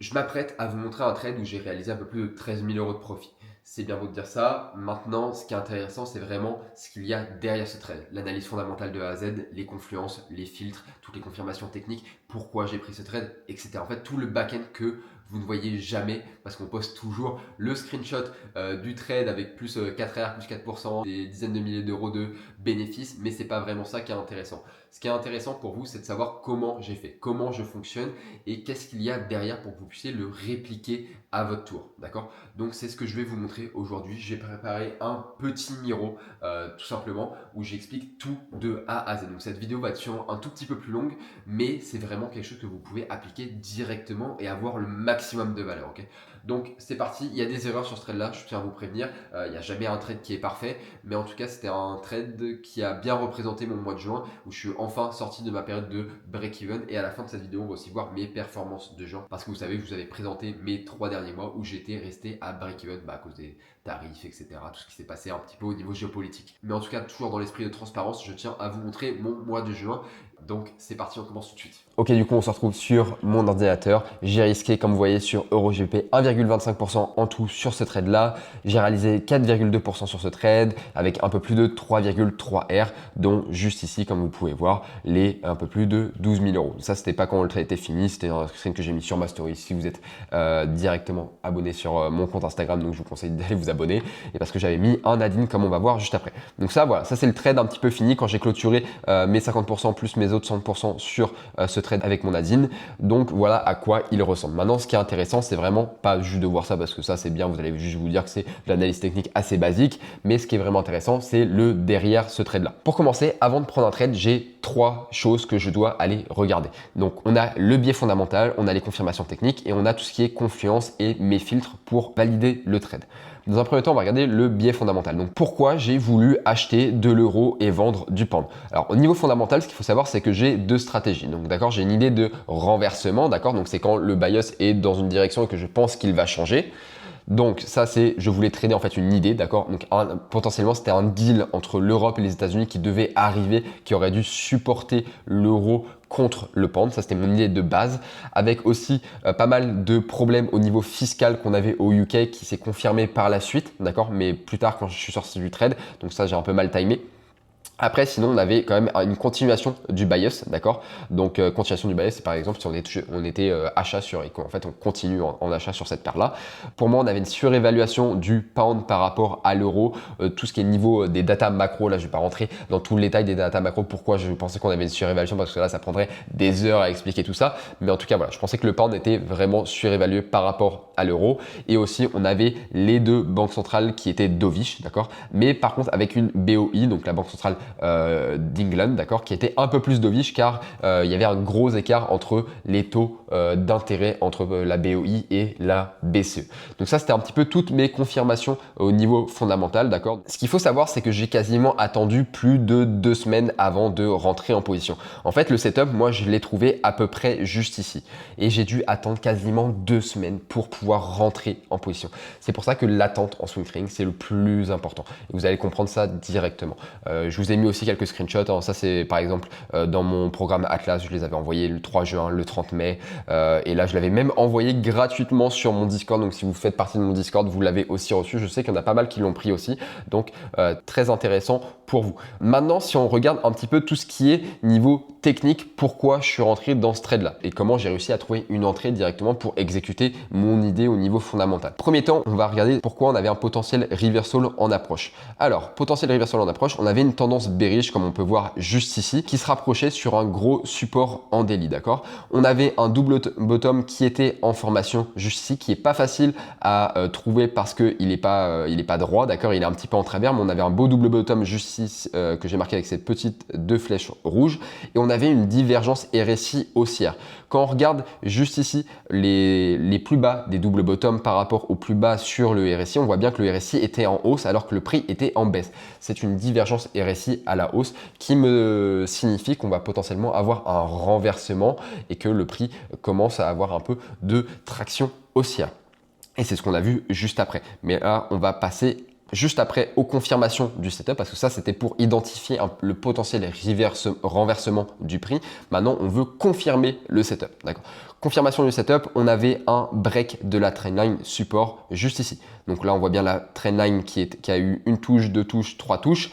Je m'apprête à vous montrer un trade où j'ai réalisé un peu plus de 13 000 € de profit. C'est bien beau de dire ça. Maintenant, ce qui est intéressant, c'est vraiment ce qu'il y a derrière ce trade. L'analyse fondamentale de A à Z, les confluences, les filtres, toutes les confirmations techniques, pourquoi j'ai pris ce trade, etc. En fait, tout le back-end que vous ne voyez jamais parce qu'on poste toujours le screenshot du trade avec plus 4R, plus 4%, des dizaines de milliers d'euros de bénéfices, mais c'est pas vraiment ça qui est intéressant. Ce qui est intéressant pour vous, c'est de savoir comment j'ai fait, comment je fonctionne et qu'est-ce qu'il y a derrière pour que vous puissiez le répliquer à votre tour. D'accord? Donc c'est ce que je vais vous montrer aujourd'hui. J'ai préparé un petit Miro tout simplement où j'explique tout de A à Z. Donc cette vidéo va être sûrement un tout petit peu plus longue, mais c'est vraiment quelque chose que vous pouvez appliquer directement et avoir le maximum de valeur. Ok? Donc c'est parti. Il y a des erreurs sur ce trade là, je tiens à vous prévenir. Il n'y a jamais un trade qui est parfait, mais en tout cas c'était un trade qui a bien représenté mon mois de juin où je suis enfin sorti de ma période de break-even. Et à la fin de cette vidéo, on va aussi voir mes performances de juin parce que vous savez, je vous avais présenté mes 3 derniers mois où j'étais resté à break-even à cause des tarifs, etc. Tout ce qui s'est passé un petit peu au niveau géopolitique. Mais en tout cas, toujours dans l'esprit de transparence, je tiens à vous montrer mon mois de juin. Donc c'est parti, on commence tout de suite. Ok, du coup, on se retrouve sur mon ordinateur. J'ai risqué, comme vous voyez, sur EuroGP 1,25% en tout sur ce trade-là. J'ai réalisé 4,2% sur ce trade avec un peu plus de 3,3 R, dont juste ici, comme vous pouvez voir, les un peu plus de 12 000 euros. Ça, c'était pas quand le trade était fini, c'était un screen que j'ai mis sur ma story. Si vous êtes directement abonné sur mon compte Instagram, donc je vous conseille d'aller vous abonner. Et parce que j'avais mis un add-in, comme on va voir juste après. Donc ça, voilà, ça c'est le trade un petit peu fini quand j'ai clôturé mes 50% plus mes autres 100% sur ce trade avec mon add-in. Donc voilà à quoi il ressemble. Maintenant, ce qui est intéressant, c'est vraiment pas juste de voir ça parce que ça c'est bien, vous allez juste vous dire que c'est de l'analyse technique assez basique, mais ce qui est vraiment intéressant, c'est le derrière ce trade là. Pour commencer, avant de prendre un trade, j'ai 3 choses que je dois aller regarder. Donc on a le biais fondamental, on a les confirmations techniques et on a tout ce qui est confluence et mes filtres pour valider le trade. Dans un premier temps, on va regarder le biais fondamental. Donc pourquoi j'ai voulu acheter de l'euro et vendre du pound. Alors au niveau fondamental, ce qu'il faut savoir, c'est que j'ai 2 stratégies. Donc d'accord, j'ai une idée de renversement, d'accord. Donc c'est quand le bias est dans une direction et que je pense qu'il va changer. Donc ça c'est, je voulais trader en fait une idée, d'accord. Donc potentiellement c'était un deal entre l'Europe et les États-Unis qui devait arriver, qui aurait dû supporter l'euro contre le pound. Ça c'était mon idée de base, avec aussi pas mal de problèmes au niveau fiscal qu'on avait au UK qui s'est confirmé par la suite, d'accord. Mais plus tard quand je suis sorti du trade, donc ça j'ai un peu mal timé. Après, sinon, on avait quand même une continuation du bias, d'accord. Donc, continuation du bias, c'est par exemple si on était achat sur et qu'en fait on continue en achat sur cette paire-là. Pour moi, on avait une surévaluation du pound par rapport à l'euro. Tout ce qui est niveau des data macro, là, je vais pas rentrer dans tout le détail des data macro. Pourquoi je pensais qu'on avait une surévaluation, parce que là, ça prendrait des heures à expliquer tout ça. Mais en tout cas, voilà, je pensais que le pound était vraiment surévalué par rapport à l'euro. Et aussi, on avait les 2 banques centrales qui étaient dovish, d'accord. Mais par contre, avec une BOI, donc la banque centrale d'England, d'accord, qui était un peu plus dovish car il y avait un gros écart entre les taux d'intérêt entre la BOI et la BCE. Donc ça, c'était un petit peu toutes mes confirmations au niveau fondamental, d'accord. Ce qu'il faut savoir, c'est que j'ai quasiment attendu plus de 2 semaines avant de rentrer en position. En fait, le setup, moi, je l'ai trouvé à peu près juste ici. Et j'ai dû attendre quasiment 2 semaines pour pouvoir rentrer en position. C'est pour ça que l'attente en swing trading, c'est le plus important. Et vous allez comprendre ça directement. Je vous ai mis aussi quelques screenshots. Ça, c'est par exemple dans mon programme Atlas, je les avais envoyés le 3 juin, le 30 mai. Et là, je l'avais même envoyé gratuitement sur mon Discord. Donc, si vous faites partie de mon Discord, vous l'avez aussi reçu. Je sais qu'il y en a pas mal qui l'ont pris aussi. Donc, très intéressant pour vous. Maintenant, si on regarde un petit peu tout ce qui est niveau technique, pourquoi je suis rentré dans ce trade-là et comment j'ai réussi à trouver une entrée directement pour exécuter mon idée au niveau fondamental. Premier temps, on va regarder pourquoi on avait un potentiel reversal en approche. Alors, potentiel reversal en approche, on avait une tendance bearish, comme on peut voir juste ici, qui se rapprochait sur un gros support en daily, d'accord. On avait un double bottom qui était en formation juste ici, qui est pas facile à trouver parce que il est pas droit, d'accord, il est un petit peu en travers, mais on avait un beau double bottom juste ici que j'ai marqué avec cette petite 2 flèches rouges, et on avait une divergence RSI haussière. Quand on regarde juste ici les plus bas des double bottom par rapport au plus bas sur le RSI, on voit bien que le RSI était en hausse alors que le prix était en baisse. C'est une divergence RSI à la hausse qui me signifie qu'on va potentiellement avoir un renversement et que le prix commence à avoir un peu de traction haussière. Et c'est ce qu'on a vu juste après. Mais là, on va passer juste après aux confirmations du setup, parce que ça c'était pour identifier le potentiel renversement du prix. Maintenant on veut confirmer le setup, d'accord. Confirmation du setup, on avait un break de la trendline support juste ici. Donc là on voit bien la trendline qui a eu une touche, deux touches, trois touches,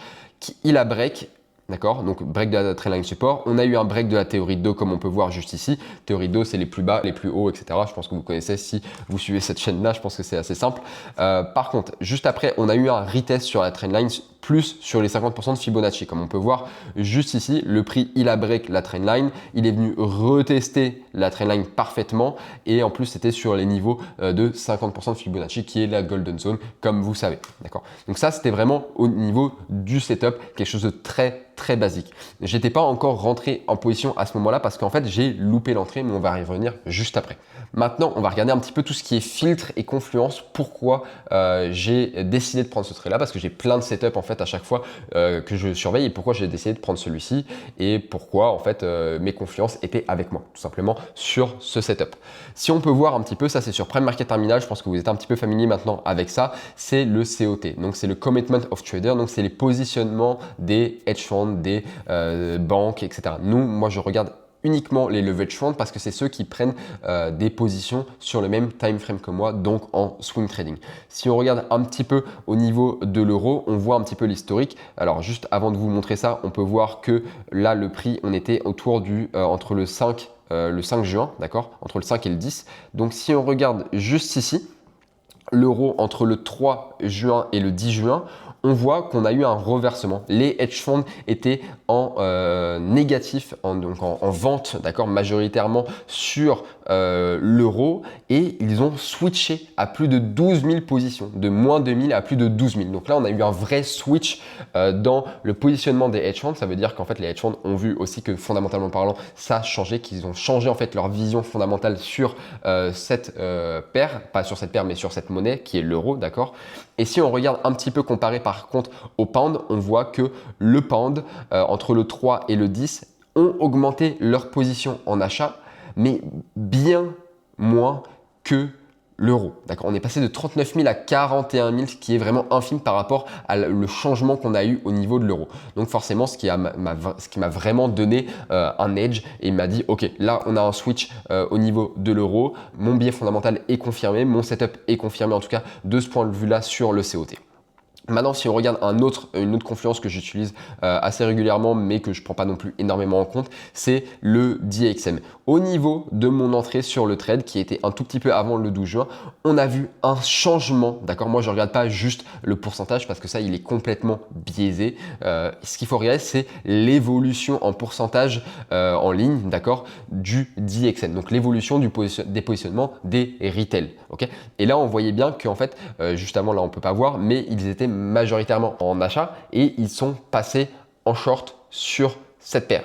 il a break. D'accord, donc break de la trendline support. On a eu un break de la théorie de dos comme on peut voir juste ici. Théorie de dos, c'est les plus bas, les plus hauts, etc. Je pense que vous connaissez si vous suivez cette chaîne-là. Je pense que c'est assez simple. Par contre, juste après, on a eu un retest sur la trendline plus sur les 50% de Fibonacci. Comme on peut voir juste ici, le prix, il a break la trendline. Il est venu retester la trendline parfaitement. Et en plus, c'était sur les niveaux de 50% de Fibonacci qui est la golden zone, comme vous savez. D'accord. Donc ça, c'était vraiment au niveau du setup, quelque chose de très basique. J'étais pas encore rentré en position à ce moment-là parce qu'en fait j'ai loupé l'entrée, mais on va y revenir juste après. Maintenant, on va regarder un petit peu tout ce qui est filtre et confluence. Pourquoi j'ai décidé de prendre ce trade là, parce que j'ai plein de setups en fait à chaque fois que je surveille, et pourquoi j'ai décidé de prendre celui-ci et pourquoi en fait mes confluences étaient avec moi tout simplement sur ce setup. Si on peut voir un petit peu, ça c'est sur Prime Market Terminal, je pense que vous êtes un petit peu familier maintenant avec ça, c'est le COT, donc c'est le Commitment of Trader, donc c'est les positionnements des hedge funds, des banques, etc. Moi je regarde uniquement les leverage funds parce que c'est ceux qui prennent des positions sur le même time frame que moi, donc en swing trading. Si on regarde un petit peu au niveau de l'euro, on voit un petit peu l'historique. Alors juste avant de vous montrer ça, on peut voir que là le prix, on était autour du entre le 5 juin, d'accord, entre le 5 et le 10. Donc si on regarde juste ici, l'euro entre le 3 juin et le 10 juin, on voit qu'on a eu un reversement. Les hedge funds étaient en négatif, donc en vente, d'accord, majoritairement sur l'euro, et ils ont switché à plus de 12 000 positions, de moins 2000 à plus de 12 000. Donc là, on a eu un vrai switch dans le positionnement des hedge funds. Ça veut dire qu'en fait, les hedge funds ont vu aussi que fondamentalement parlant, ça a changé, qu'ils ont changé en fait leur vision fondamentale sur cette paire, pas sur cette paire, mais sur cette monnaie qui est l'euro, d'accord. Et si on regarde un petit peu comparé par contre au pound, on voit que le pound entre le 3 et le 10 ont augmenté leur position en achat, mais bien moins que l'euro. D'accord, on est passé de 39 000 à 41 000, ce qui est vraiment infime par rapport à le changement qu'on a eu au niveau de l'euro. Donc forcément, ce qui m'a vraiment donné un edge, et il m'a dit, ok, là on a un switch au niveau de l'euro, mon biais fondamental est confirmé, mon setup est confirmé en tout cas de ce point de vue là sur le COT. Maintenant, si on regarde une autre confluence que j'utilise assez régulièrement, mais que je ne prends pas non plus énormément en compte, c'est le DXM. Au niveau de mon entrée sur le trade, qui était un tout petit peu avant le 12 juin, on a vu un changement. D'accord, moi je ne regarde pas juste le pourcentage parce que ça, il est complètement biaisé. Ce qu'il faut regarder, c'est l'évolution en pourcentage en ligne, d'accord, du DXM. Donc l'évolution des positionnements des retail. Ok, et là, on voyait bien qu'en fait, juste avant, là, on ne peut pas voir, mais ils étaient majoritairement en achat et ils sont passés en short sur cette paire.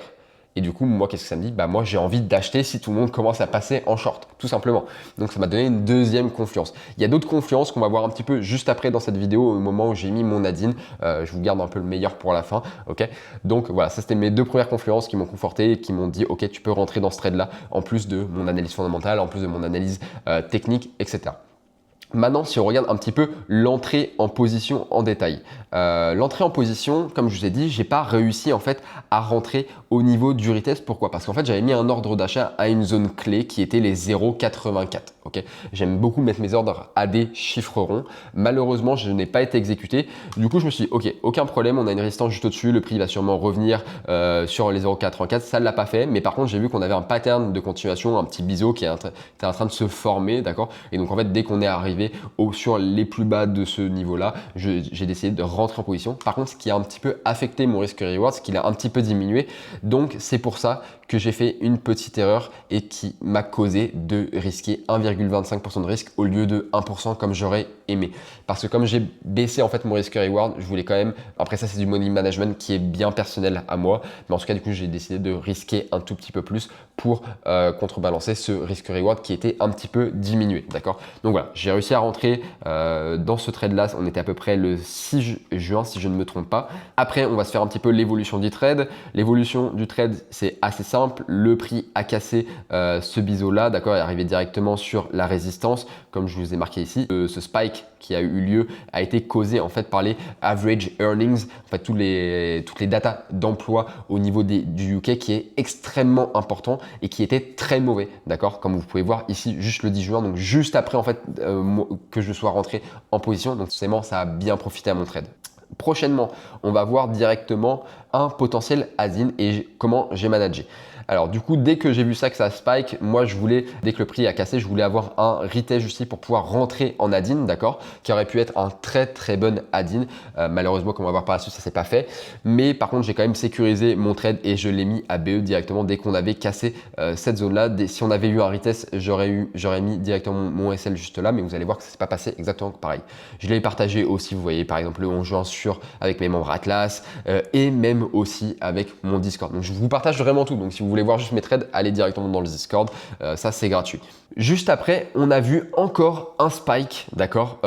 Et du coup, moi, qu'est-ce que ça me dit? Bah, moi, j'ai envie d'acheter si tout le monde commence à passer en short, tout simplement. Donc, ça m'a donné une deuxième confluence. Il y a d'autres confluences qu'on va voir un petit peu juste après dans cette vidéo, au moment où j'ai mis mon Nadine. Je vous garde un peu le meilleur pour la fin, ok? Donc, voilà, ça, c'était mes deux premières confluences qui m'ont conforté et qui m'ont dit, ok, tu peux rentrer dans ce trade-là, en plus de mon analyse fondamentale, en plus de mon analyse technique, etc. Maintenant, si on regarde un petit peu l'entrée en position en détail. L'entrée en position, comme je vous ai dit, j'ai pas réussi en fait à rentrer au niveau du retest. Pourquoi? Parce qu'en fait, j'avais mis un ordre d'achat à une zone clé qui était les 0,84. Ok, j'aime beaucoup mettre mes ordres à des chiffres ronds. Malheureusement, je n'ai pas été exécuté. Du coup, je me suis dit, ok, aucun problème, on a une résistance juste au-dessus. Le prix va sûrement revenir sur les 0,84. Ça ne l'a pas fait. Mais par contre, j'ai vu qu'on avait un pattern de continuation, un petit biseau qui était en train de se former, d'accord. Et donc, en fait, dès qu'on est arrivé sur les plus bas de ce niveau-là, j'ai décidé de rentrer en position. Par contre, ce qui a un petit peu affecté mon risque reward, c'est qu'il a un petit peu diminué. Donc, c'est pour ça que j'ai fait une petite erreur et qui m'a causé de risquer 1,25% de risque au lieu de 1% comme j'aurais aimé. Parce que comme j'ai baissé en fait mon risque reward, je voulais quand même, après ça c'est du money management qui est bien personnel à moi, mais en tout cas du coup j'ai décidé de risquer un tout petit peu plus pour contrebalancer ce risque reward qui était un petit peu diminué, d'accord. Donc voilà, j'ai réussi à rentrer dans ce trade là, on était à peu près le 6 juin si je ne me trompe pas. Après on va se faire un petit peu l'évolution du trade. L'évolution du trade c'est assez simple. simple, le prix a cassé ce biseau-là, d'accord, est arrivé directement sur la résistance, comme je vous ai marqué ici. Ce spike qui a eu lieu a été causé en fait par les average earnings, en fait toutes les datas d'emploi au niveau du UK qui est extrêmement important et qui était très mauvais, d'accord, comme vous pouvez voir ici juste le 10 juin, donc juste après en fait que je sois rentré en position, donc forcément ça a bien profité à mon trade. Prochainement, on va voir directement un potentiel add-in et comment j'ai managé. Alors du coup, dès que j'ai vu ça, que ça spike, moi je voulais, dès que le prix a cassé, je voulais avoir un retest ici pour pouvoir rentrer en add-in, d'accord, qui aurait pu être un très bon add-in. Malheureusement, comme on va voir par la suite, ça s'est pas fait. Mais par contre, j'ai quand même sécurisé mon trade et je l'ai mis à BE directement dès qu'on avait cassé cette zone-là. Si on avait eu un retest, j'aurais mis directement mon SL juste là, mais vous allez voir que ça s'est pas passé exactement pareil. Je l'ai partagé aussi, vous voyez, par exemple le 11 juin avec mes membres Atlas et même aussi avec mon Discord. Donc je vous partage vraiment tout. Donc si vous voulez voir juste mes trades, allez directement dans le Discord. Ça, c'est gratuit. Juste après, on a vu encore un spike, d'accord,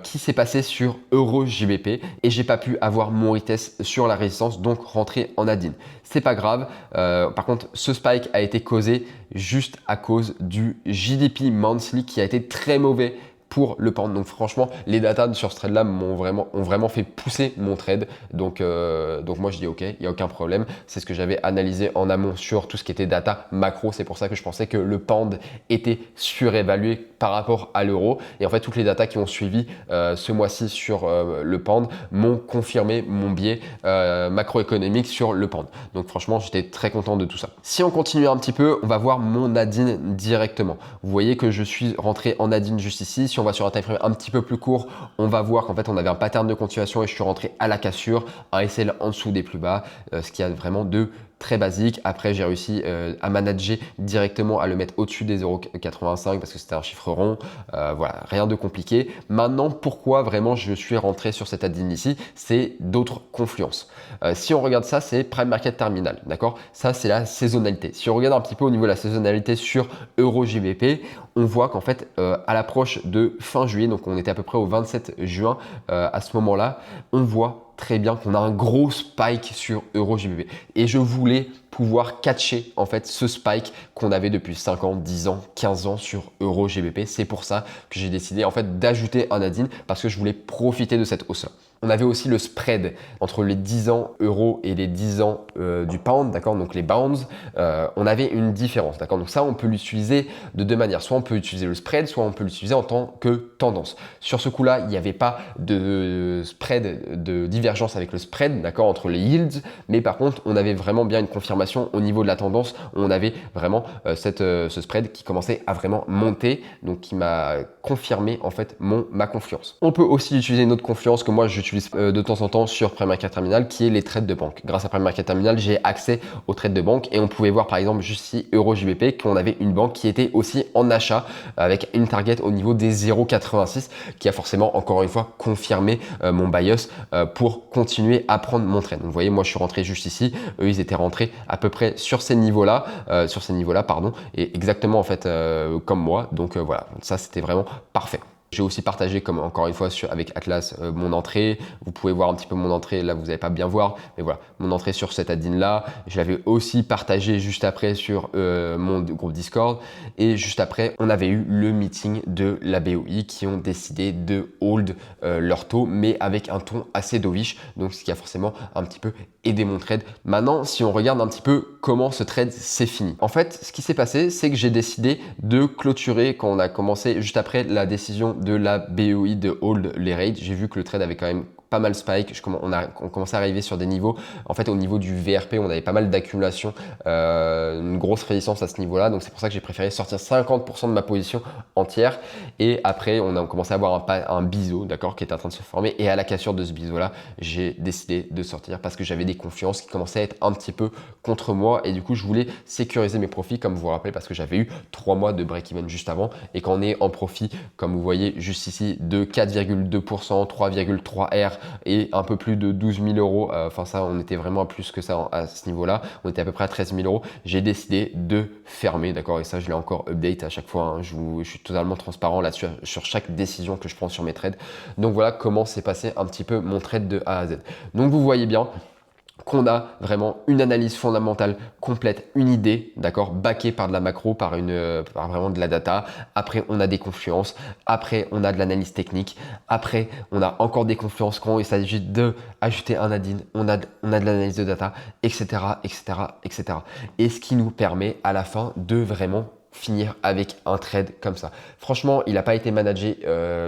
qui s'est passé sur EuroJBP et j'ai pas pu avoir mon retest sur la résistance, donc rentrer en add-in. C'est pas grave. Par contre, ce spike a été causé juste à cause du JDP Monthly qui a été très mauvais pour le pound. Donc franchement, les datas sur ce trade là ont vraiment fait pousser mon trade. Donc moi je dis ok, il n'y a aucun problème. C'est ce que j'avais analysé en amont sur tout ce qui était data macro. C'est pour ça que je pensais que le pound était surévalué par rapport à l'euro. Et en fait, toutes les datas qui ont suivi ce mois-ci sur le pound m'ont confirmé mon biais macroéconomique sur le pound. Donc franchement, j'étais très content de tout ça. Si on continue un petit peu, on va voir mon add-in directement. Vous voyez que je suis rentré en add-in juste ici. Si on va sur un time frame un petit peu plus court, on va voir qu'en fait, on avait un pattern de continuation et je suis rentré à la cassure, un SL en dessous des plus bas, ce qui a vraiment de très basique. Après, j'ai réussi à manager directement, à le mettre au-dessus des 0,85 parce que c'était un chiffre rond. Voilà, rien de compliqué. Maintenant, pourquoi vraiment je suis rentré sur cette add-in ici? C'est d'autres confluences. Si on regarde ça, c'est Prime Market Terminal, d'accord? Ça, c'est la saisonnalité. Si on regarde un petit peu au niveau de la saisonnalité sur EuroJBP, on voit qu'en fait, à l'approche de fin juillet, donc on était à peu près au 27 juin, à ce moment-là, on voit très bien qu'on a un gros spike sur EuroJBP. Et je voulais pouvoir catcher en fait ce spike qu'on avait depuis 5 ans, 10 ans, 15 ans sur EuroJBP. C'est pour ça que j'ai décidé en fait d'ajouter un add-in parce que je voulais profiter de cette hausse-là. On avait aussi le spread entre les 10 ans euro et les 10 ans du pound, d'accord, donc les bounds, on avait une différence, d'accord, donc ça on peut l'utiliser de deux manières, soit on peut utiliser le spread, soit on peut l'utiliser en tant que tendance. Sur ce coup-là, il n'y avait pas de spread, de divergence avec le spread, d'accord, entre les yields, mais par contre on avait vraiment bien une confirmation au niveau de la tendance, on avait vraiment ce spread qui commençait à vraiment monter, donc qui m'a confirmé en fait ma confiance. On peut aussi utiliser une autre confiance que moi j'utilise de temps en temps sur Prime Market Terminal qui est les trades de banque. Grâce à Prime Market Terminal, j'ai accès aux trades de banque et on pouvait voir par exemple juste ici EuroJBP qu'on avait une banque qui était aussi en achat avec une target au niveau des 0,86 qui a forcément encore une fois confirmé mon bias pour continuer à prendre mon trade. Donc vous voyez, moi je suis rentré juste ici, eux ils étaient rentrés à peu près sur ces niveaux-là, pardon, et exactement en fait comme moi. Donc voilà, ça c'était vraiment parfait. J'ai aussi partagé, comme encore une fois avec Atlas, mon entrée. Vous pouvez voir un petit peu mon entrée, là vous n'allez pas bien voir, mais voilà, mon entrée sur cette add-in là. Je l'avais aussi partagé juste après sur mon groupe Discord. Et juste après, on avait eu le meeting de la BOI qui ont décidé de hold leur taux, mais avec un ton assez dovish. Donc ce qui a forcément un petit peu aidé mon trade. Maintenant, si on regarde un petit peu comment ce trade s'est fini. En fait, ce qui s'est passé, c'est que j'ai décidé de clôturer quand on a commencé juste après la décision de la BOI de hold les rates. J'ai vu que le trade avait quand même pas mal spike, on commençait à arriver sur des niveaux, en fait au niveau du VRP on avait pas mal d'accumulation, une grosse résistance à ce niveau là, donc c'est pour ça que j'ai préféré sortir 50% de ma position entière et après on a commencé à avoir un biseau, d'accord, qui était en train de se former et à la cassure de ce biseau là j'ai décidé de sortir parce que j'avais des confiances qui commençaient à être un petit peu contre moi et du coup je voulais sécuriser mes profits comme vous vous rappelez parce que j'avais eu 3 mois de break-even juste avant et quand on est en profit comme vous voyez juste ici de 4,2%, 3,3 R et un peu plus de 12 000 euros. Enfin, ça, on était vraiment à plus que ça à ce niveau-là. On était à peu près à 13 000 euros. J'ai décidé de fermer, d'accord? Et ça, je l'ai encore update à chaque fois. Hein. Je suis totalement transparent là-dessus sur chaque décision que je prends sur mes trades. Donc voilà comment s'est passé un petit peu mon trade de A à Z. Donc vous voyez bien qu'on a vraiment une analyse fondamentale complète, une idée, d'accord, backée par de la macro, par vraiment de la data. Après, on a des confluences. Après, on a de l'analyse technique. Après, on a encore des confluences quand il s'agit de ajouter un add-in. On a de l'analyse de data, etc., etc., etc. Et ce qui nous permet à la fin de vraiment finir avec un trade comme ça. Franchement, il n'a pas été managé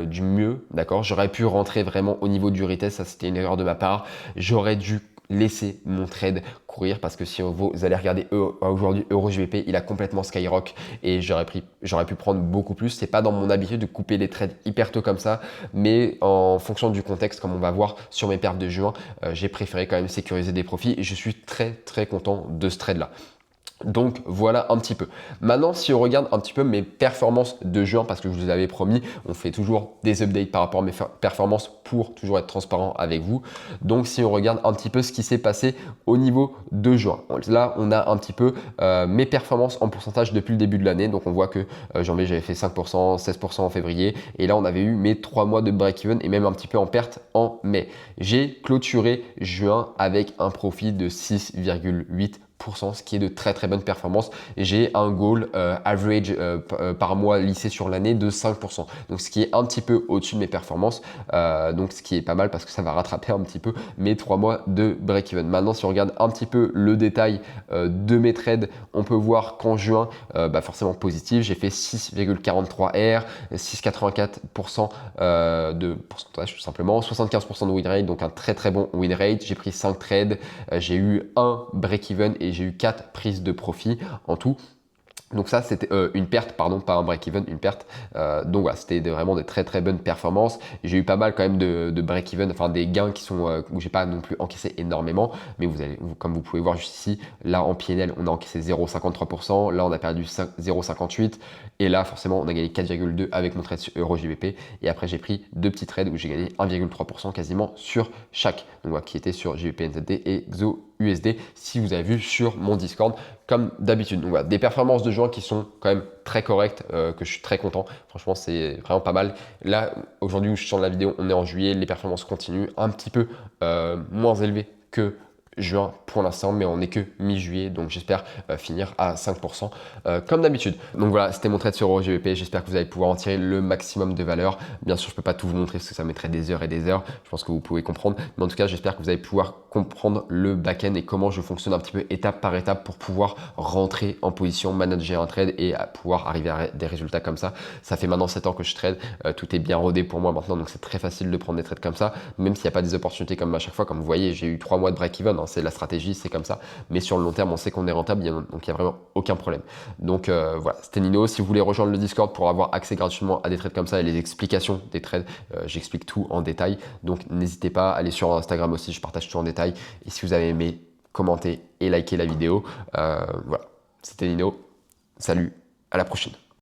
du mieux, d'accord. J'aurais pu rentrer vraiment au niveau du retest, ça c'était une erreur de ma part. J'aurais dû laisser mon trade courir parce que si vous allez regarder aujourd'hui EuroGBP, il a complètement skyrock et j'aurais pu prendre beaucoup plus. C'est pas dans mon habitude de couper les trades hyper tôt comme ça, mais en fonction du contexte, comme on va voir sur mes perfs de juin, j'ai préféré quand même sécuriser des profits et je suis très très content de ce trade là. Donc voilà un petit peu. Maintenant, si on regarde un petit peu mes performances de juin, parce que je vous l'avais promis, on fait toujours des updates par rapport à mes performances pour toujours être transparent avec vous. Donc si on regarde un petit peu ce qui s'est passé au niveau de juin. Là, on a un petit peu mes performances en pourcentage depuis le début de l'année. Donc on voit que janvier, j'avais fait 5%, 16% en février. Et là, on avait eu mes 3 mois de break-even et même un petit peu en perte en mai. J'ai clôturé juin avec un profit de 6,8%. Ce qui est de très très bonne performance. J'ai un goal average par mois lissé sur l'année de 5%. Donc ce qui est un petit peu au-dessus de mes performances. Donc ce qui est pas mal parce que ça va rattraper un petit peu mes 3 mois de break-even. Maintenant, si on regarde un petit peu le détail de mes trades, on peut voir qu'en juin, forcément positif, j'ai fait 6,43 R, 6,84% de pourcentage tout simplement, 75% de win rate, donc un très très bon win rate. J'ai pris 5 trades, j'ai eu un break-even et j'ai eu 4 prises de profit en tout. Donc ça, c'était une perte, pardon, pas un break-even, une perte. Donc voilà, c'était vraiment des très très bonnes performances. J'ai eu pas mal quand même de break-even, enfin des gains qui sont où j'ai pas non plus encaissé énormément. Mais comme vous pouvez voir juste ici, là en PNL, on a encaissé 0,53%. Là, on a perdu 0,58%. Et là, forcément, on a gagné 4,2% avec mon trade sur EuroJBP. Et après, j'ai pris 2 petits trades où j'ai gagné 1,3% quasiment sur chaque. Donc voilà, qui était sur JBPNZD et XOUSD, si vous avez vu sur mon Discord, comme d'habitude. Donc voilà, des performances de juin qui sont quand même très correctes, que je suis très content. Franchement, c'est vraiment pas mal. Là, aujourd'hui où je sors la vidéo, on est en juillet, les performances continuent un petit peu moins élevées que juin pour l'instant, mais on n'est que mi-juillet, donc j'espère finir à 5% comme d'habitude. Donc voilà, c'était mon trade sur EuroGBP. J'espère que vous allez pouvoir en tirer le maximum de valeur. Bien sûr, je ne peux pas tout vous montrer parce que ça mettrait des heures et des heures. Je pense que vous pouvez comprendre, mais en tout cas, j'espère que vous allez pouvoir comprendre le back-end et comment je fonctionne un petit peu étape par étape pour pouvoir rentrer en position, manager un trade et pouvoir arriver à des résultats comme ça. Ça fait maintenant 7 ans que je trade, tout est bien rodé pour moi maintenant, donc c'est très facile de prendre des trades comme ça, même s'il n'y a pas des opportunités comme à chaque fois. Comme vous voyez, j'ai eu 3 mois de break-even, hein, c'est la stratégie, c'est comme ça, mais sur le long terme, on sait qu'on est rentable, donc il n'y a vraiment aucun problème. Donc voilà, c'était Nino. Si vous voulez rejoindre le Discord pour avoir accès gratuitement à des trades comme ça et les explications des trades, j'explique tout en détail, donc n'hésitez pas à aller sur Instagram aussi, je partage tout en détail. Et si vous avez aimé, commentez et likez la vidéo. Voilà, c'était Nino. Salut, à la prochaine.